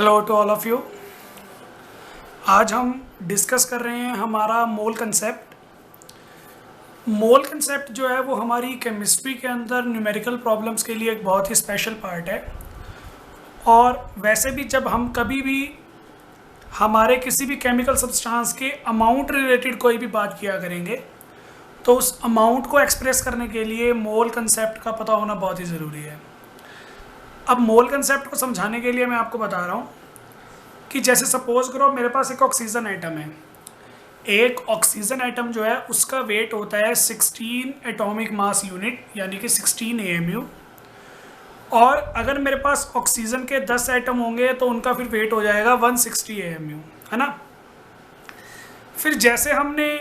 Hello to all of you. आज हम discuss कर रहे हैं हमारा मोल कंसेप्ट। मोल कंसेप्ट जो है वो हमारी केमिस्ट्री के अंदर न्यूमेरिकल प्रॉब्लम्स के लिए एक बहुत ही स्पेशल पार्ट है। और वैसे भी जब हम कभी भी हमारे किसी भी केमिकल सब्सटेंस के अमाउंट रिलेटेड कोई भी बात किया करेंगे तो उस अमाउंट को एक्सप्रेस करने के लिए मोल कंसेप्ट का पता होना बहुत ही ज़रूरी है। अब मोल कंसेप्ट को समझाने के लिए मैं आपको बता रहा हूँ कि जैसे सपोज करो मेरे पास एक ऑक्सीजन आइटम है। एक ऑक्सीजन आइटम जो है उसका वेट होता है 16 एटॉमिक मास यूनिट यानी कि 16 AMU। और अगर मेरे पास ऑक्सीजन के 10 आइटम होंगे तो उनका फिर वेट हो जाएगा 160 AMU, है ना। फिर जैसे हमने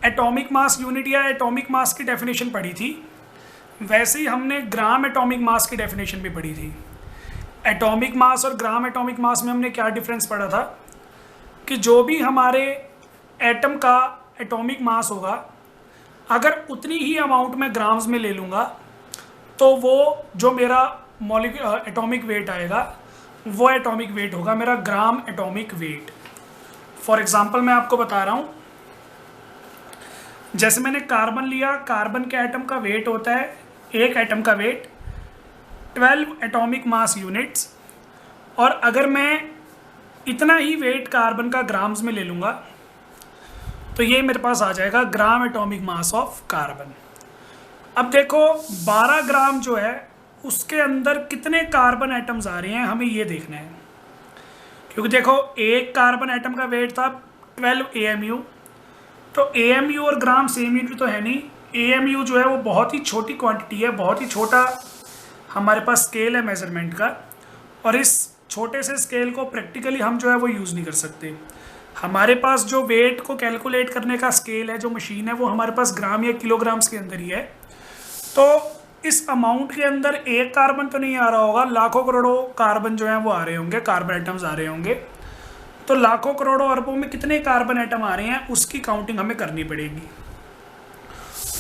एटॉमिक मास यूनिट या एटॉमिक मास की डेफिनेशन पढ़ी थी वैसे ही हमने ग्राम एटॉमिक मास की डेफिनेशन भी पढ़ी थी। एटॉमिक मास और ग्राम एटॉमिक मास में हमने क्या डिफरेंस पढ़ा था कि जो भी हमारे एटम का एटॉमिक मास होगा अगर उतनी ही अमाउंट में ग्राम्स में ले लूँगा तो वो जो मेरा एटॉमिक वेट आएगा वो एटॉमिक वेट होगा मेरा gram atomic weight. For example मैं आपको बता रहा हूँ, जैसे मैंने कार्बन लिया, कार्बन के एटम का वेट होता है, एक एटम का वेट 12 एटॉमिक मास यूनिट्स। और अगर मैं इतना ही वेट कार्बन का ग्राम्स में ले लूँगा तो ये मेरे पास आ जाएगा gram atomic mass of carbon. अब देखो 12 ग्राम जो है उसके अंदर कितने कार्बन एटम्स आ रहे हैं हमें ये देखना है, क्योंकि देखो एक कार्बन एटम का वेट था 12 AMU। तो AMU और ग्राम सेम यूनिट तो है नहीं। AMU जो है वो बहुत ही छोटी क्वांटिटी है, बहुत ही छोटा हमारे पास स्केल है मेजरमेंट का। और इस छोटे से स्केल को प्रैक्टिकली हम जो है वो यूज़ नहीं कर सकते। हमारे पास जो वेट को कैलकुलेट करने का स्केल है, जो मशीन है, वो हमारे पास ग्राम या किलोग्राम्स के अंदर ही है। तो इस अमाउंट के अंदर एक कार्बन तो नहीं आ रहा होगा, लाखों करोड़ों कार्बन जो हैं वो आ रहे होंगे, कार्बन एटम्स आ रहे होंगे। तो लाखों करोड़ों अरबों में कितने कार्बन एटम आ रहे हैं उसकी काउंटिंग हमें करनी पड़ेगी।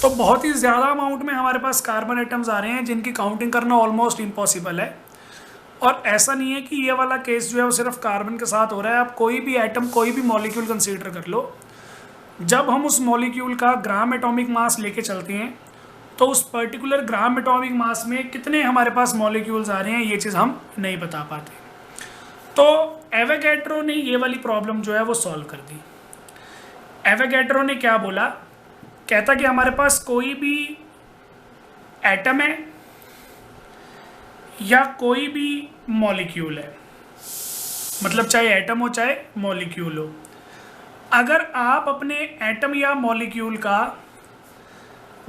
तो बहुत ही ज़्यादा अमाउंट में हमारे पास कार्बन एटम्स आ रहे हैं जिनकी काउंटिंग करना ऑलमोस्ट इम्पॉसिबल है। और ऐसा नहीं है कि ये वाला केस जो है वो सिर्फ कार्बन के साथ हो रहा है। आप कोई भी एटम, कोई भी मॉलिक्यूल कंसीडर कर लो, जब हम उस मॉलिक्यूल का ग्राम एटॉमिक मास लेके चलते हैं तो उस पर्टिकुलर ग्राम एटॉमिक मास में कितने हमारे पास मॉलिक्यूल्स आ रहे हैं ये चीज़ हम नहीं बता पाते। तो एवोगैड्रो ने ये वाली प्रॉब्लम जो है वो सॉल्व कर दी। एवोगैड्रो ने क्या बोला, कहता कि हमारे पास कोई भी एटम है या कोई भी मॉलिक्यूल है, मतलब चाहे एटम हो चाहे मॉलिक्यूल हो, अगर आप अपने एटम या मॉलिक्यूल का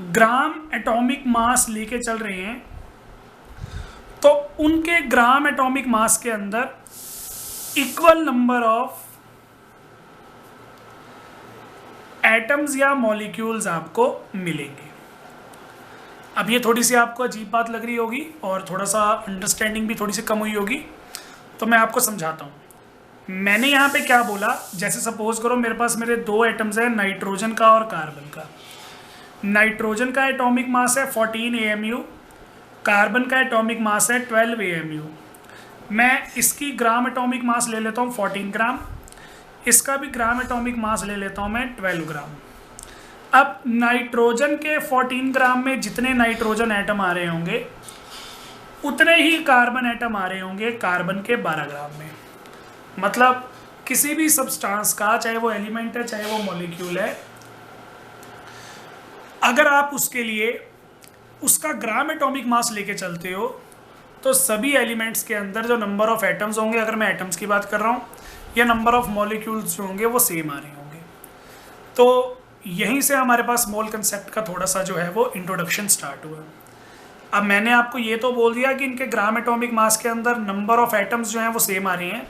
ग्राम एटॉमिक मास लेके चल रहे हैं तो उनके ग्राम एटॉमिक मास के अंदर इक्वल नंबर ऑफ एटम्स या मॉलिक्यूल्स आपको मिलेंगे। अब ये थोड़ी सी आपको अजीब बात लग रही होगी और थोड़ा सा अंडरस्टैंडिंग भी थोड़ी सी कम हुई होगी, तो मैं आपको समझाता हूँ। मैंने यहाँ पे क्या बोला, जैसे सपोज करो मेरे पास मेरे दो एटम्स हैं, नाइट्रोजन का और कार्बन का। नाइट्रोजन का एटॉमिक मास है 14 AMU, कार्बन का एटॉमिक मास है 12 AMU। मैं इसकी ग्राम एटॉमिक मास ले लेता हूँ 14 ग्राम, इसका भी ग्राम एटॉमिक मास ले लेता हूँ मैं 12 ग्राम। अब नाइट्रोजन के 14 ग्राम में जितने नाइट्रोजन एटम आ रहे होंगे उतने ही कार्बन एटम आ रहे होंगे कार्बन के 12 ग्राम में। मतलब किसी भी सब्सटेंस का, चाहे वो एलिमेंट है चाहे वो मॉलिक्यूल है, अगर आप उसके लिए उसका ग्राम एटॉमिक मास लेके चलते हो तो सभी एलिमेंट्स के अंदर जो नंबर ऑफ एटम्स होंगे, अगर मैं एटम्स की बात कर रहा हूँ, या नंबर ऑफ मॉलिक्यूल्स जो होंगे वो सेम आ रहे होंगे। तो यहीं से हमारे पास मोल कंसेप्ट का थोड़ा सा जो है वो इंट्रोडक्शन स्टार्ट हुआ। अब मैंने आपको ये तो बोल दिया कि इनके ग्राम एटॉमिक मास के अंदर नंबर ऑफ एटम्स जो हैं वो सेम आ रहे हैं,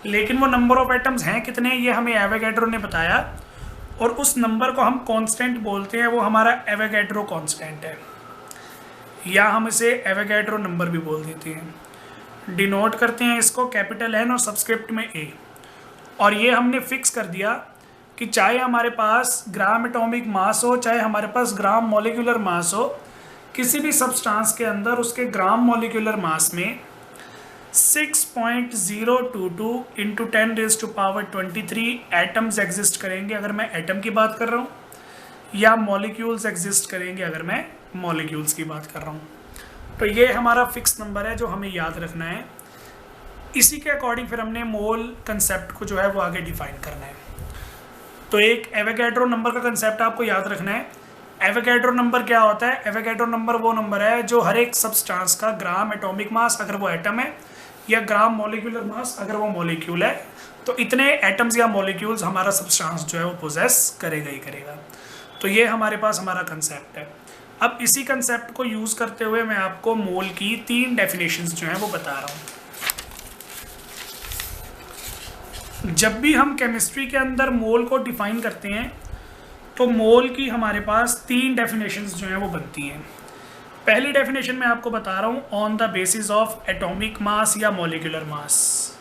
लेकिन वो नंबर ऑफ एटम्स हैं कितने ये हमें एवोगैड्रो ने बताया, और उस नंबर को हम कांस्टेंट बोलते हैं, वो हमारा एवोगैड्रो कांस्टेंट है, या हम इसे एवोगैड्रो नंबर भी बोल देते हैं। डिनोट करते हैं इसको कैपिटल N और सबस्क्रिप्ट में A। और ये हमने फिक्स कर दिया कि चाहे हमारे पास ग्राम एटॉमिक मास हो चाहे हमारे पास ग्राम मॉलिक्यूलर मास हो, किसी भी सब्सटेंस के अंदर उसके ग्राम मॉलिक्यूलर मास में 6.022 इंटू 10⁻23 एटम्स एग्जिस्ट करेंगे अगर मैं एटम की बात कर रहा हूँ, या मॉलिक्यूल्स एग्जिस्ट करेंगे अगर मैं मॉलिक्यूल्स की बात कर रहा हूँ। तो ये हमारा फिक्स नंबर है जो हमें याद रखना है। इसी के अकॉर्डिंग फिर हमने मोल कंसेप्ट को जो है वो आगे डिफाइन करना है। तो एक एवोगैड्रो नंबर का कंसेप्ट आपको याद रखना है। एवोगैड्रो नंबर क्या होता है? एवोगैड्रो नंबर वो नंबर है जो हर एक सब्सटेंस का ग्राम एटॉमिक मास अगर वो एटम है, या ग्राम मॉलिक्यूलर मास अगर वो मॉलिक्यूल है, तो इतने एटम्स या मॉलिक्यूल्स हमारा सब्सटेंस जो है वो पोजेस करेगा ही करेगा। तो ये हमारे पास हमारा कंसेप्ट है। अब इसी कंसेप्ट को यूज़ करते हुए मैं आपको मोल की 3 डेफिनेशंस जो हैं वो बता रहा हूँ। जब भी हम केमिस्ट्री के अंदर मोल को डिफाइन करते हैं तो मोल की हमारे पास 3 डेफिनेशंस जो हैं वो बनती हैं। पहली डेफिनेशन मैं आपको बता रहा हूँ on the basis of atomic mass या मॉलिक्यूलर मास।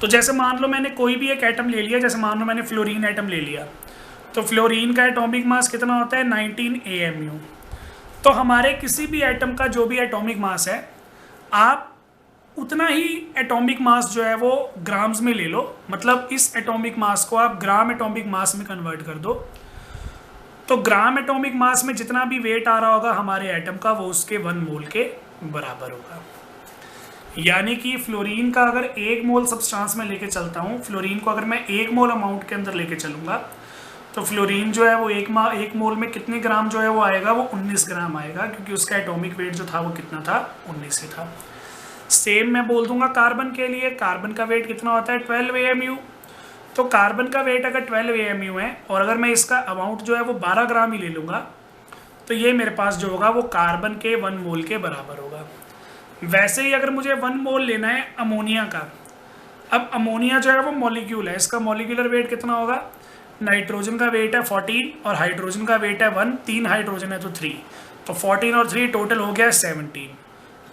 तो जैसे मान लो मैंने कोई भी एक एटम ले लिया, जैसे मान लो मैंने फ्लोरीन एटम ले लिया, तो फ्लोरीन का एटॉमिक मास कितना होता है? 19 AMU। तो हमारे किसी भी एटम का जो भी एटॉमिक मास है, आप उतना ही एटॉमिक मास जो है वो ग्राम्स में ले लो, मतलब इस एटॉमिक मास को आप ग्राम एटॉमिक मास में कन्वर्ट कर दो। तो ग्राम एटॉमिक मास में जितना भी वेट आ रहा होगा हमारे एटम का, वो उसके 1 मोल के बराबर होगा। यानी कि फ्लोरीन का अगर 1 मोल सब्सटेंस में लेके चलता हूँ, फ्लोरीन को अगर मैं 1 मोल अमाउंट के अंदर लेके चलूँगा, तो फ्लोरीन जो है वो एक मोल में कितने ग्राम जो है वो आएगा? वो 19 ग्राम आएगा, क्योंकि उसका एटॉमिक वेट जो था वो कितना था? 19 से था। सेम मैं बोल दूंगा कार्बन के लिए। कार्बन का वेट कितना होता है? 12 AMU। तो कार्बन का वेट अगर 12 AMU है और अगर मैं इसका अमाउंट जो है वो 12 ग्राम ही ले लूँगा, तो ये मेरे पास जो होगा वो कार्बन के 1 मोल के बराबर होगा। वैसे ही अगर मुझे 1 मोल लेना है अमोनिया का, अब अमोनिया जो है वो मॉलिक्यूल है, इसका मॉलिक्यूलर वेट कितना होगा? नाइट्रोजन का वेट है 14 और हाइड्रोजन का वेट है 1, 3 हाइड्रोजन है तो 3, तो 14 और 3 टोटल हो गया 17।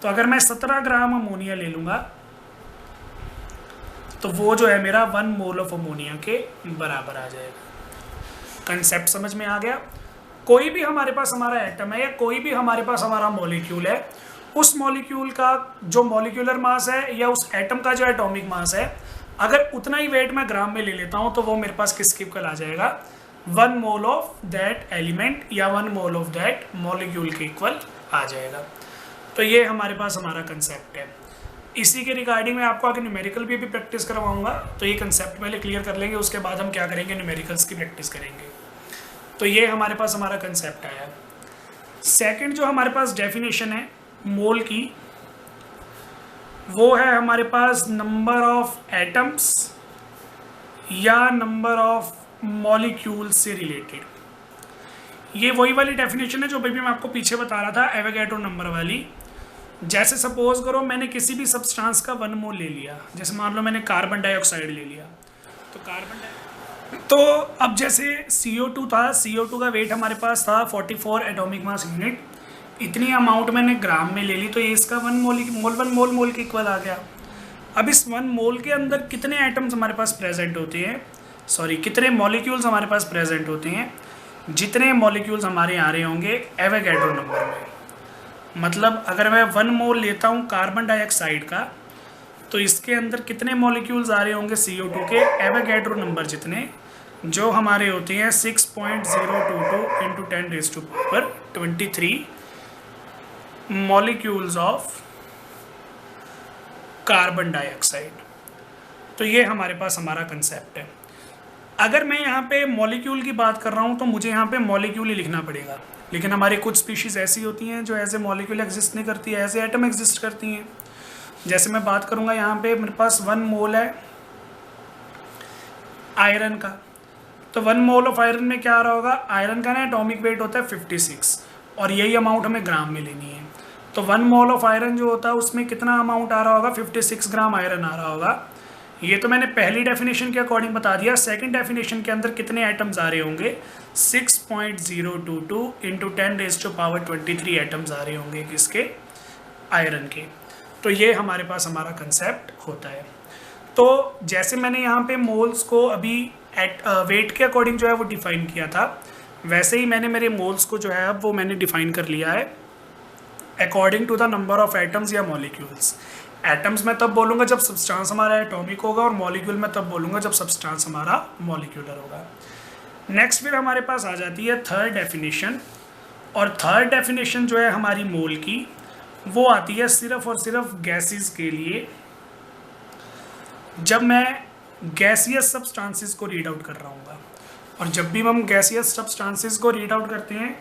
तो अगर मैं 17 ग्राम अमोनिया ले लूँगा तो वो जो है मेरा 1 मोल ऑफ अमोनिया के बराबर आ जाएगा। कंसेप्ट समझ में आ गया? कोई भी हमारे पास हमारा एटम है या कोई भी हमारे पास हमारा मॉलिक्यूल है, उस मॉलिक्यूल का जो मॉलिक्यूलर मास है या उस एटम का जो एटॉमिक मास है, अगर उतना ही वेट मैं ग्राम में ले लेता हूँ तो वो मेरे पास किसके इक्वल आ जाएगा? 1 मोल ऑफ दैट एलिमेंट या 1 मोल ऑफ दैट मॉलिक्यूल के इक्वल आ जाएगा। तो ये हमारे पास हमारा कंसेप्ट है। इसी के रिगार्डिंग मैं आपको आगे न्यूमेरिकल भी प्रैक्टिस करवाऊंगा, तो ये कंसेप्ट पहले क्लियर कर लेंगे, उसके बाद हम क्या करेंगे? न्यूमेरिकल्स की प्रैक्टिस करेंगे। तो ये हमारे पास हमारा कंसेप्ट आया। सेकंड जो हमारे पास डेफिनेशन है मोल की, वो है हमारे पास नंबर ऑफ एटम्स या नंबर ऑफ मॉलिक्यूल से रिलेटेड। ये वही वाली डेफिनेशन है जो अभी मैं आपको पीछे बता रहा था, एवोगैड्रो नंबर वाली। जैसे सपोज करो मैंने किसी भी सब्सटेंस का 1 मोल ले लिया, जैसे मान लो मैंने कार्बन डाइऑक्साइड ले लिया, तो अब जैसे CO2 था, CO2 का वेट हमारे पास था 44 एटॉमिक मास यूनिट, इतनी अमाउंट मैंने ग्राम में ले ली, तो ये इसका 1 मोल के इक्वल आ गया। अब इस 1 मोल के अंदर कितने एटम्स हमारे पास प्रेजेंट होते हैं, कितने मॉलिक्यूल्स हमारे पास प्रेजेंट होते हैं? जितने मॉलिक्यूल्स हमारे आ रहे होंगे एवोगैड्रो नंबर में। मतलब अगर मैं 1 मोल लेता हूँ कार्बन डाइऑक्साइड का, तो इसके अंदर कितने मॉलिक्यूल्स आ रहे होंगे CO2 के एवोगैड्रो नंबर जितने, जो हमारे होते हैं 6.022 into 10⁻23 molecules of carbon dioxide. तो ये हमारे पास हमारा कंसेप्ट है। अगर मैं यहाँ पे मॉलिक्यूल की बात कर रहा हूँ तो मुझे यहाँ पे मॉलिक्यूल ही लिखना पड़ेगा, लेकिन हमारी कुछ स्पीशीज़ ऐसी होती हैं जो एज ए मॉलिक्यूल एग्जिस्ट नहीं करती है, एज ए एटम एग्जिस्ट करती हैं। जैसे मैं बात करूँगा यहाँ पे मेरे पास 1 मोल है आयरन का, तो 1 मोल ऑफ आयरन में क्या आ रहा होगा? आयरन का ना एटॉमिक वेट होता है 56 और यही अमाउंट हमें ग्राम में लेनी है। तो 1 मोल ऑफ आयरन जो होता है उसमें कितना अमाउंट आ रहा होगा? 56 ग्राम आयरन आ रहा होगा। ये तो मैंने पहली डेफिनेशन के अकॉर्डिंग बता दिया। सेकंड डेफिनेशन के अंदर कितने एटम्स आ रहे होंगे? 6.022 इंटू 10⁻23 एटम्स आ रहे होंगे किसके? आयरन के। तो ये हमारे पास हमारा कंसेप्ट होता है। तो जैसे मैंने यहाँ पे मोल्स को अभी वेट के अकॉर्डिंग जो है वो डिफाइन किया था, वैसे ही मैंने मेरे मोल्स को जो है अब वो मैंने डिफाइन कर लिया है according to the number of atoms या मॉलिक्यूल्स। एटम्स में तब बोलूँगा जब सब्सटेंस हमारा एटॉमिक होगा, और मॉलिक्यूल में तब बोलूँगा जब सब्सटेंस हमारा मॉलिक्यूलर होगा। नेक्स्ट फिर हमारे पास आ जाती है थर्ड डेफिनेशन, और थर्ड डेफिनेशन जो है हमारी मोल की, वो आती है सिर्फ और सिर्फ गैसेस के लिए, जब मैं गैसियस सब्सटेंसेस को रीड आउट कर रहा हूँ। और जब भी हम गैसियस सब्सटेंसेस को रीड आउट करते हैं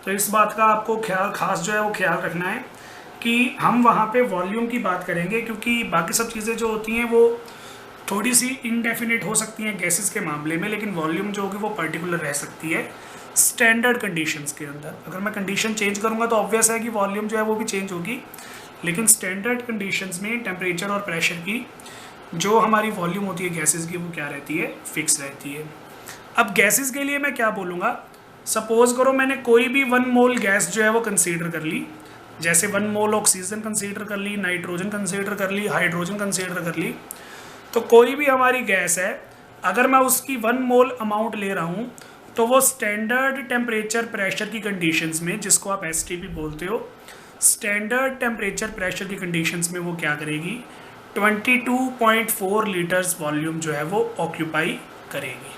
तो इस बात का आपको खास जो है वो ख्याल रखना है कि हम वहाँ पे वॉल्यूम की बात करेंगे, क्योंकि बाकी सब चीज़ें जो होती हैं वो थोड़ी सी इनडेफिनिट हो सकती हैं गैसेस के मामले में, लेकिन वॉल्यूम जो होगी वो पर्टिकुलर रह सकती है स्टैंडर्ड कंडीशंस के अंदर। अगर मैं कंडीशन चेंज करूँगा तो ऑब्वियस है कि वॉल्यूम जो है वो भी चेंज होगी, लेकिन स्टैंडर्ड कंडीशंस में टेम्परेचर और प्रेशर की जो हमारी वॉल्यूम होती है गैसेस की, वो क्या रहती है, फिक्स रहती है। अब गैसेस के लिए मैं क्या बोलूँगा, सपोज करो मैंने कोई भी 1 मोल गैस जो है वो कंसीडर कर ली, जैसे 1 मोल ऑक्सीजन कंसीडर कर ली, नाइट्रोजन कंसीडर कर ली, हाइड्रोजन कंसीडर कर ली। तो कोई भी हमारी गैस है, अगर मैं उसकी 1 मोल अमाउंट ले रहा हूँ तो वो स्टैंडर्ड टेम्परेचर प्रेशर की कंडीशंस में, जिसको आप STP बोलते हो, स्टैंडर्ड टेम्परेचर प्रेशर की कंडीशंस में वो क्या करेगी, 22.4 लीटर्स वॉल्यूम जो है वो ऑक्यूपाई करेगी।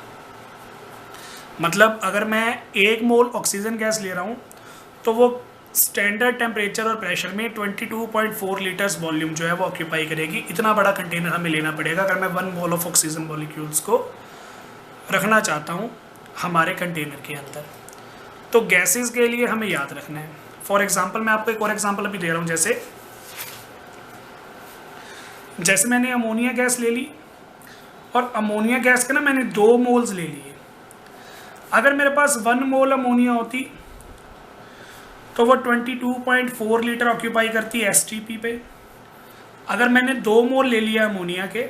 मतलब अगर मैं 1 मोल ऑक्सीजन गैस ले रहा हूँ तो वो स्टैंडर्ड टेम्परेचर और प्रेशर में 22.4 लीटर्स वॉल्यूम जो है वो ऑक्यूपाई करेगी। इतना बड़ा कंटेनर हमें लेना पड़ेगा अगर मैं 1 मोल ऑफ ऑक्सीजन मॉलिक्यूल्स को रखना चाहता हूँ हमारे कंटेनर के अंदर। तो गैसेस के लिए हमें याद रखना है। फॉर एग्जांपल मैं आपको एक और एग्जांपल अभी दे रहा हूँ, जैसे मैंने अमोनिया गैस ले ली, और अमोनिया गैस के ना मैंने 2 मोल्स ले लिए। अगर मेरे पास 1 मोल अमोनिया होती तो वो 22.4 लीटर ऑक्यूपाई करती है STP पे। अगर मैंने 2 मोल ले लिया अमोनिया के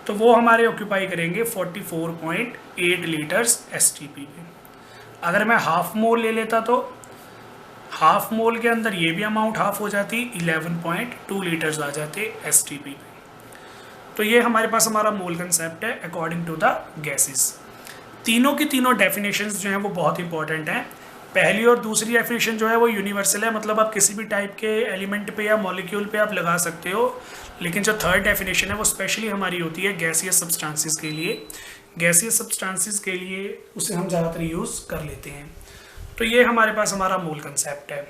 तो वो हमारे ऑक्यूपाई करेंगे 44.8 लीटर्स STP पे। अगर मैं हाफ मोल ले लेता तो हाफ मोल के अंदर ये भी अमाउंट हाफ हो जाती, 11.2 लीटर्स आ जाते STP पे। तो ये हमारे पास हमारा मोल कंसेप्ट है अकॉर्डिंग टू द गैसेस। तीनों की तीनों डेफिनेशंस जो हैं वो बहुत इंपॉर्टेंट हैं। पहली और दूसरी डेफिनेशन जो है वो यूनिवर्सल है, मतलब आप किसी भी टाइप के एलिमेंट पे या मॉलिक्यूल पे आप लगा सकते हो, लेकिन जो थर्ड डेफिनेशन है वो स्पेशली हमारी होती है गैसियस सब्सटेंसेस के लिए। गैसियस सब्सटेंसेस के लिए उसे हम ज़्यादातर यूज़ कर लेते हैं। तो ये हमारे पास हमारा मोल कंसेप्ट है।